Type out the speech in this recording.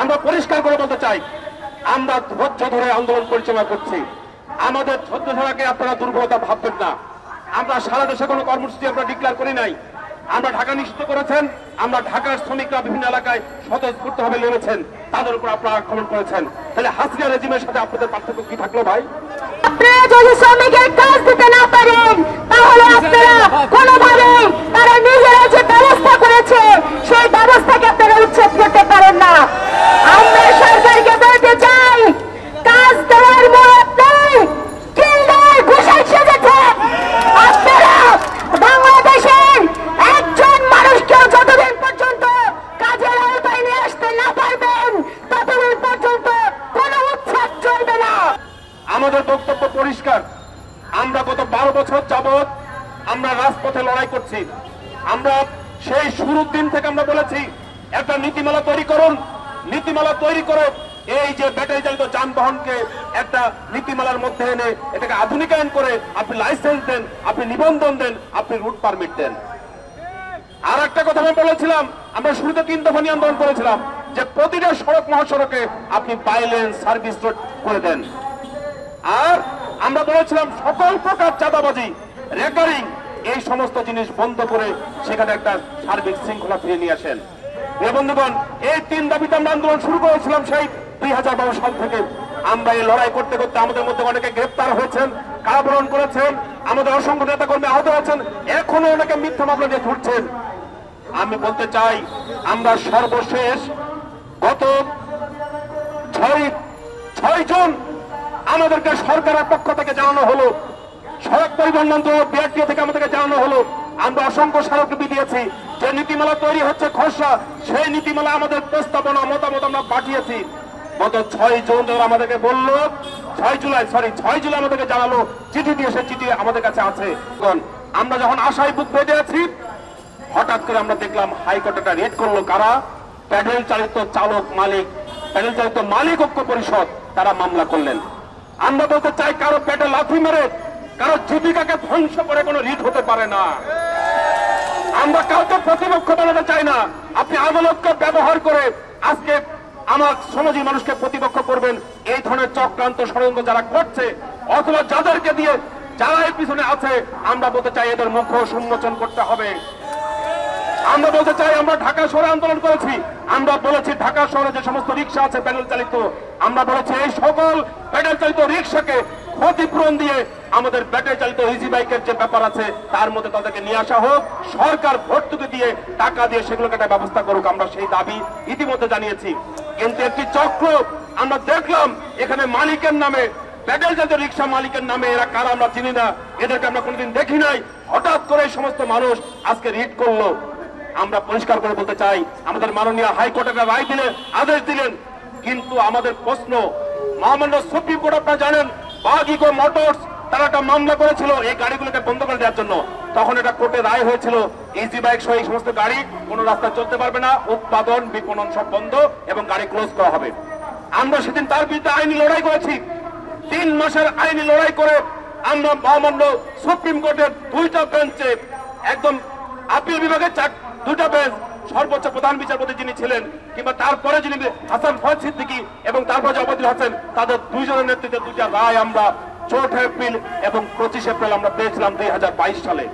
আমরা পরিষ্কার করে বলতে চাই, আমরা ধৈর্য ধরে আন্দোলন পরিচালনা করছি। আমাদের ধৈর্য ধরাকে আপনারা দুর্বলতা ভাববেন না। আমরা সারা দেশে কোনো কর্মসূচি আমরা ডিক্লেয়ার করি নাই। আমরা ঢাকা নিষিদ্ধ করেছেন, আমরা ঢাকার শ্রমিকরা বিভিন্ন এলাকায় স্বতঃস্ফূর্তভাবে নেমেছেন, তাদের উপর আপনারা আক্রমণ করেছেন। তাহলে হাসিনা রেজিমের সাথে আপনাদের পার্থক্য কি থাকলো ভাই? আপনারা যদি শ্রমিকের কাজ দিতে না পারেন, তাহলে আপনারা কোনোভাবে তারা নিজেরা যে ব্যবস্থা করেছে সেই ব্যবস্থাকে আপনারা উচ্ছেদ করতে পারেন না। আমরা সরকারকে বলতে চাই, কাজ দেওয়ার মত নেই, কিল্লার ঘুষাই সেজেছে। আপনারা বাংলাদেশের একজন মানুষকেও যতদিন পর্যন্ত কাজের আওতায় নিয়ে আসতে না পারবেন, ততদিন পর্যন্ত কোনো উচ্ছেদ চলবে না। আমাদের বক্তব্য পরিষ্কার। আমরা গত 12 বছর যাবৎ আমরা রাজপথে লড়াই করছি। আমরা সেই শুরুর দিন থেকে আমরা বলেছি, একটা নীতিমালা তৈরি করুন, নীতিমালা তৈরি করে এই যে ব্যাটারি চালিত যানবাহনকে একটা নীতিমালার মধ্যে এনে এটাকে আধুনিকায়ন করে আপনি লাইসেন্স দেন, আপনি নিবন্ধন দেন, আপনি রুট পারমিট দেন। আর একটা কথা আমি বলেছিলাম, আমরা শুরুতে 3 দফা নিয়ে আন্দোলন করেছিলাম যে প্রতিটা সড়ক মহাসড়কে আপনি বাইলেন সার্ভিস রোড করে দেন। আর আমরা বলেছিলাম সকল প্রকার চাঁদাবাজি, রেকারিং, এই সমস্ত জিনিস বন্ধ করে সেখানে একটা সার্বিক শৃঙ্খলা ফিরিয়ে নিয়ে আসেন। বন্ধুগণ, এই 3 দাবিতে আমরা আন্দোলন শুরু করেছিলাম সেই 2012 সাল থেকে। আমরা এই লড়াই করতে করতে আমাদের মধ্যে অনেকে গ্রেপ্তার হয়েছেন, কারাবরণ করেছেন, আমাদের অসংখ্য নেতা কর্মী আহত হয়েছেন, এখনো অনেকে মিথ্যা মামলা দিয়ে ঘুরছেন। আমি বলতে চাই, আমরা সর্বশেষ গত 6 জুন আমাদেরকে সরকারের পক্ষ থেকে জানানো হলো, সড়ক পরিবহন মন্ত্রণালয় বিআরটিএ থেকে আমাদেরকে জানানো হলো, আমরা অসংখ্য স্মারকলিপি দিয়েছি, যে নীতিমালা তৈরি হচ্ছে খসড়া, সেই নীতিমালা আমাদের প্রস্তাবনা মতামত আমরা পাঠিয়েছি। গত 6 জুন আমাদেরকে বললো, 6 জুলাই আমাদেরকে জানালো, চিঠি দিয়ে, সেই চিঠি আমাদের কাছে আছে। আমরা যখন আশায় বুক বেঁধে আছি, হঠাৎ করে আমরা দেখলাম হাইকোর্ট একটা রেড করলো। কারা? প্যাডেল চালিত চালক মালিক, প্যাডেল চালিত মালিক ঐক্য পরিষদ, তারা মামলা করলেন। আমরা বলতে চাই, কারো পেটে লাথি মেরে কারো জীবিকাকে ধ্বংস করে কোনো রিট হতে পারে না। আমরা কাউকে প্রতিপক্ষ বানাতে চাই না। আপনি আদালতকে ব্যবহার করে আজকে আমার সমাজী মানুষকে প্রতিপক্ষ করবেন, এই ধরনের চক্রান্ত ষড়যন্ত্র যারা করছে, অথবা যাদেরকে দিয়ে যারা এর পিছনে আছে, আমরা বলতে চাই এদের মুখ উন্মোচন করতে হবে। আমরা বলতে চাই, আমরা ঢাকা শহরে আন্দোলন করেছি, আমরা বলেছি ঢাকা শহরে যে সমস্ত রিক্সা আছে প্যাডেল চালিত, আমরা বলেছি এই সকল প্যাডেল চালিত রিক্সাকে ক্ষতিপূরণ দিয়ে আমাদের ব্যাটারি চালিত ইজি বাইকের যে ব্যাপার আছে তার মধ্যে তাদেরকে নিয়ে আসা হোক, সরকার ভর্তুকি দিয়ে টাকা দিয়ে সেগুলোকে একটা ব্যবস্থা করুক। আমরা সেই দাবি ইতিমধ্যে জানিয়েছি। কিন্তু একটি চক্র আমরা দেখলাম, এখানে মালিকের নামে, প্যাডেল চালিত রিক্সা মালিকের নামে, এরা কারা আমরা চিনি না, এদেরকে আমরা কোনোদিন দেখি নাই, হঠাৎ করে এই সমস্ত মানুষ আজকে রিট করলো। আমরা পরিষ্কার করে বলতে চাই, আমাদের মাননীয় হাইকোর্ট একটা রায় দিলেন, আদেশ দিলেন, কিন্তু আমাদের প্রশ্ন, মহামান্য সুপ্রিম কোর্ট আপনারা জানেন, বাগিগো মোটরস তারা একটা মামলা করেছিল এই গাড়িগুলোকে বন্ধ করে দেওয়ার জন্য। তখন এটা কোর্টে রায় হয়েছিল, ইজি বাইক সহ এই সমস্ত গাড়ি কোন রাস্তায় চলতে পারবে না, উৎপাদন বিপণন সব বন্ধ এবং গাড়ি ক্লোজ করা হবে। আমরা সেদিন তার বিরুদ্ধে আইনি লড়াই করেছি। 3 মাসের আইনি লড়াই করে আমরা মহামান্য সুপ্রিম কোর্টের 2টা বেঞ্চে, একদম আপিল বিভাগের 2টা বেঞ্চ, সর্বোচ্চ প্রধান বিচারপতি যিনি ছিলেন, কিংবা তারপরে যিনি হাসান ফয়েজ সিদ্দিকী এবং তারপরে আবদুল হাসান, তাদের 2 জনের নেতৃত্বে 2টা রায় আমরা 4 এপ্রিল এবং 25 এপ্রিল আমরা পেয়েছিলাম 2022 সালে।